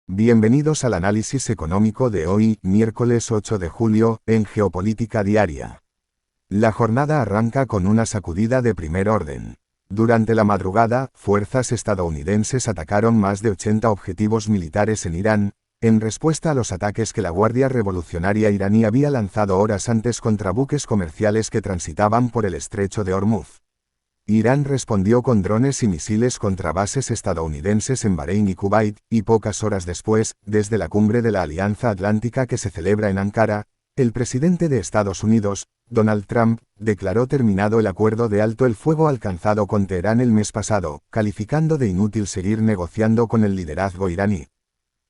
Bienvenidos al análisis económico de hoy, miércoles 8 de julio, en Geopolítica Diaria. La jornada arranca con una sacudida de primer orden. Durante la madrugada, fuerzas estadounidenses atacaron más de 80 objetivos militares en Irán, en respuesta a los ataques que la Guardia Revolucionaria iraní había lanzado horas antes contra buques comerciales que transitaban por el estrecho de Hormuz. Irán respondió con drones y misiles contra bases estadounidenses en Bahrein y Kuwait, y pocas horas después, desde la cumbre de la Alianza Atlántica que se celebra en Ankara, el presidente de Estados Unidos, Donald Trump, declaró terminado el acuerdo de alto el fuego alcanzado con Teherán el mes pasado, calificando de inútil seguir negociando con el liderazgo iraní.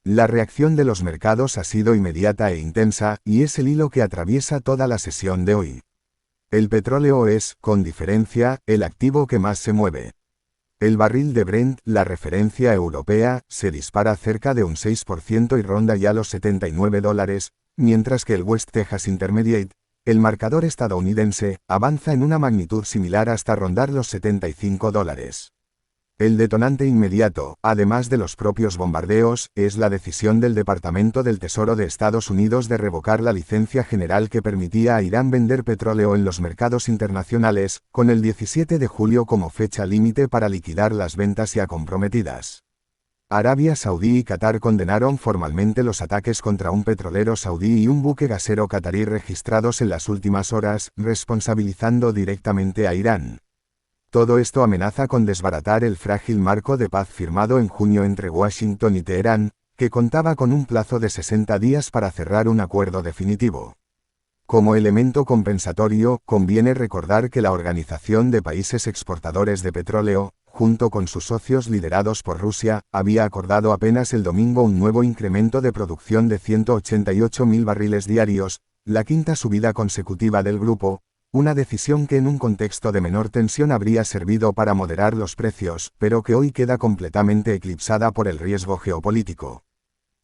La reacción de los mercados ha sido inmediata e intensa, y es el hilo que atraviesa toda la sesión de hoy. El petróleo es, con diferencia, el activo que más se mueve. El barril de Brent, la referencia europea, se dispara cerca de un 6% y ronda ya los $79, mientras que el West Texas Intermediate, el marcador estadounidense, avanza en una magnitud similar hasta rondar los $75. El detonante inmediato, además de los propios bombardeos, es la decisión del Departamento del Tesoro de Estados Unidos de revocar la licencia general que permitía a Irán vender petróleo en los mercados internacionales, con el 17 de julio como fecha límite para liquidar las ventas ya comprometidas. Arabia Saudí y Qatar condenaron formalmente los ataques contra un petrolero saudí y un buque gasero qatarí registrados en las últimas horas, responsabilizando directamente a Irán. Todo esto amenaza con desbaratar el frágil marco de paz firmado en junio entre Washington y Teherán, que contaba con un plazo de 60 días para cerrar un acuerdo definitivo. Como elemento compensatorio, conviene recordar que la Organización de Países Exportadores de Petróleo, junto con sus socios liderados por Rusia, había acordado apenas el domingo un nuevo incremento de producción de 188.000 barriles diarios, la quinta subida consecutiva del grupo, una decisión que en un contexto de menor tensión habría servido para moderar los precios, pero que hoy queda completamente eclipsada por el riesgo geopolítico.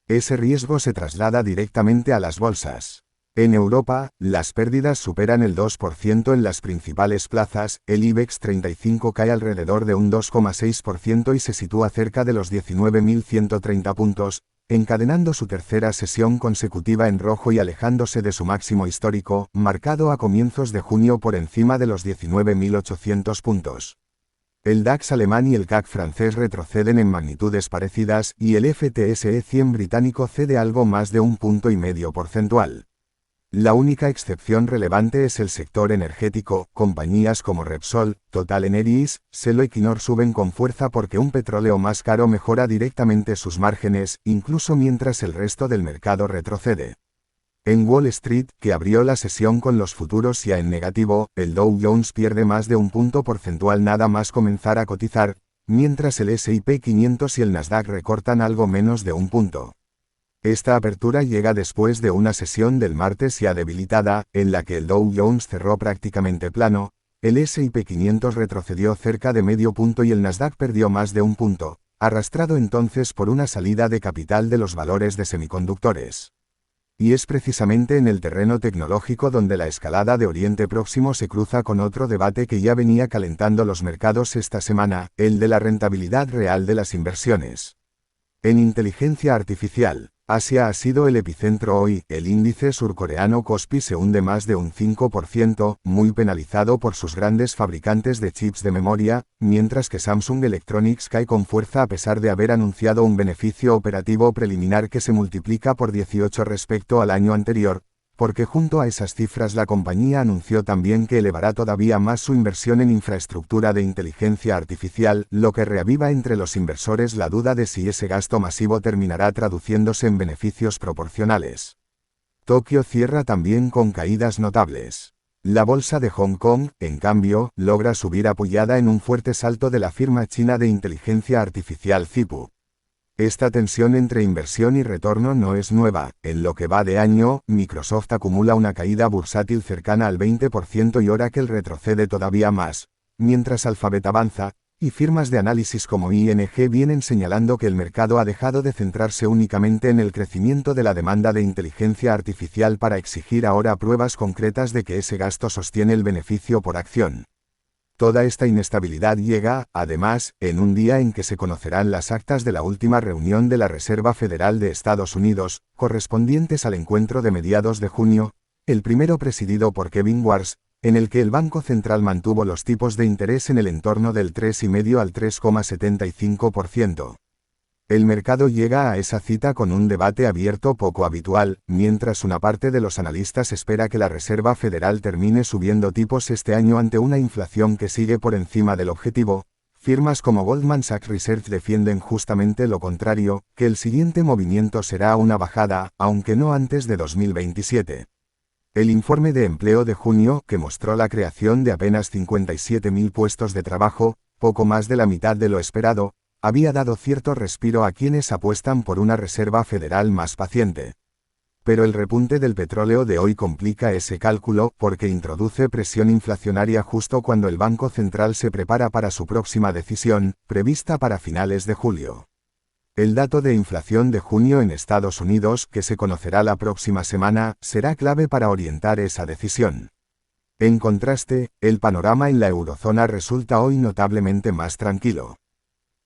Ese riesgo se traslada directamente a las bolsas. En Europa, las pérdidas superan el 2% en las principales plazas, el IBEX 35 cae alrededor de un 2,6% y se sitúa cerca de los 19.130 puntos, encadenando su tercera sesión consecutiva en rojo y alejándose de su máximo histórico, marcado a comienzos de junio por encima de los 19.800 puntos. El DAX alemán y el CAC francés retroceden en magnitudes parecidas y el FTSE 100 británico cede algo más de 1,5 puntos porcentual. La única excepción relevante es el sector energético. Compañías como Repsol, TotalEnergies, Shell y Equinor suben con fuerza porque un petróleo más caro mejora directamente sus márgenes, incluso mientras el resto del mercado retrocede. En Wall Street, que abrió la sesión con los futuros ya en negativo, el Dow Jones pierde más de 1 punto porcentual nada más comenzar a cotizar, mientras el S&P 500 y el Nasdaq recortan algo menos de 1 punto. Esta apertura llega después de una sesión del martes ya debilitada, en la que el Dow Jones cerró prácticamente plano, el S&P 500 retrocedió cerca de medio punto y el Nasdaq perdió más de 1 punto, arrastrado entonces por una salida de capital de los valores de semiconductores. Y es precisamente en el terreno tecnológico donde la escalada de Oriente Próximo se cruza con otro debate que ya venía calentando los mercados esta semana, el de la rentabilidad real de las inversiones. En inteligencia artificial, Asia ha sido el epicentro hoy. El índice surcoreano Kospi se hunde más de un 5%, muy penalizado por sus grandes fabricantes de chips de memoria, mientras que Samsung Electronics cae con fuerza a pesar de haber anunciado un beneficio operativo preliminar que se multiplica por 18 respecto al año anterior, porque junto a esas cifras la compañía anunció también que elevará todavía más su inversión en infraestructura de inteligencia artificial, lo que reaviva entre los inversores la duda de si ese gasto masivo terminará traduciéndose en beneficios proporcionales. Tokio cierra también con caídas notables. La bolsa de Hong Kong, en cambio, logra subir apoyada en un fuerte salto de la firma china de inteligencia artificial Zhipu. Esta tensión entre inversión y retorno no es nueva. En lo que va de año, Microsoft acumula una caída bursátil cercana al 20% y Oracle retrocede todavía más, mientras Alphabet avanza, y firmas de análisis como ING vienen señalando que el mercado ha dejado de centrarse únicamente en el crecimiento de la demanda de inteligencia artificial para exigir ahora pruebas concretas de que ese gasto sostiene el beneficio por acción. Toda esta inestabilidad llega, además, en un día en que se conocerán las actas de la última reunión de la Reserva Federal de Estados Unidos, correspondientes al encuentro de mediados de junio, el primero presidido por Kevin Warsh, en el que el Banco Central mantuvo los tipos de interés en el entorno del 3,5 al 3,75%. El mercado llega a esa cita con un debate abierto poco habitual, mientras una parte de los analistas espera que la Reserva Federal termine subiendo tipos este año ante una inflación que sigue por encima del objetivo. Firmas como Goldman Sachs Research defienden justamente lo contrario, que el siguiente movimiento será una bajada, aunque no antes de 2027. El informe de empleo de junio, que mostró la creación de apenas 57.000 puestos de trabajo, poco más de la mitad de lo esperado, había dado cierto respiro a quienes apuestan por una Reserva Federal más paciente. Pero el repunte del petróleo de hoy complica ese cálculo porque introduce presión inflacionaria justo cuando el Banco Central se prepara para su próxima decisión, prevista para finales de julio. El dato de inflación de junio en Estados Unidos, que se conocerá la próxima semana, será clave para orientar esa decisión. En contraste, el panorama en la eurozona resulta hoy notablemente más tranquilo.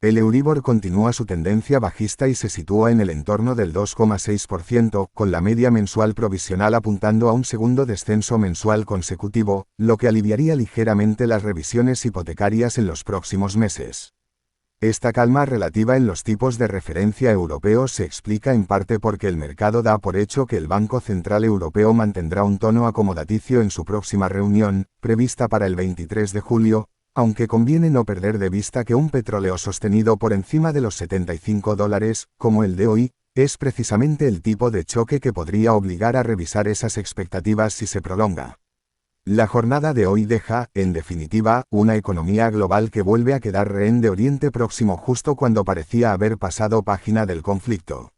El Euribor continúa su tendencia bajista y se sitúa en el entorno del 2,6%, con la media mensual provisional apuntando a un segundo descenso mensual consecutivo, lo que aliviaría ligeramente las revisiones hipotecarias en los próximos meses. Esta calma relativa en los tipos de referencia europeos se explica en parte porque el mercado da por hecho que el Banco Central Europeo mantendrá un tono acomodaticio en su próxima reunión, prevista para el 23 de julio, aunque conviene no perder de vista que un petróleo sostenido por encima de los $75, como el de hoy, es precisamente el tipo de choque que podría obligar a revisar esas expectativas si se prolonga. La jornada de hoy deja, en definitiva, una economía global que vuelve a quedar rehén de Oriente Próximo justo cuando parecía haber pasado página del conflicto.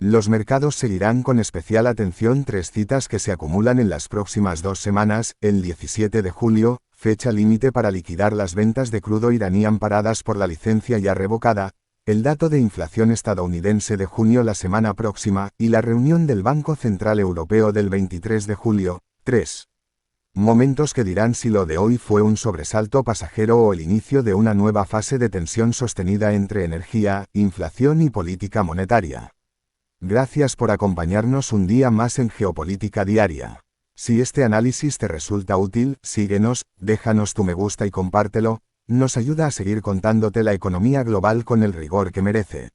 Los mercados seguirán con especial atención tres citas que se acumulan en las próximas 2 semanas, el 17 de julio, fecha límite para liquidar las ventas de crudo iraní amparadas por la licencia ya revocada, el dato de inflación estadounidense de junio la semana próxima, y la reunión del Banco Central Europeo del 23 de julio. 3. Momentos que dirán si lo de hoy fue un sobresalto pasajero o el inicio de una nueva fase de tensión sostenida entre energía, inflación y política monetaria. Gracias por acompañarnos un día más en Geopolítica Diaria. Si este análisis te resulta útil, síguenos, déjanos tu me gusta y compártelo, nos ayuda a seguir contándote la economía global con el rigor que merece.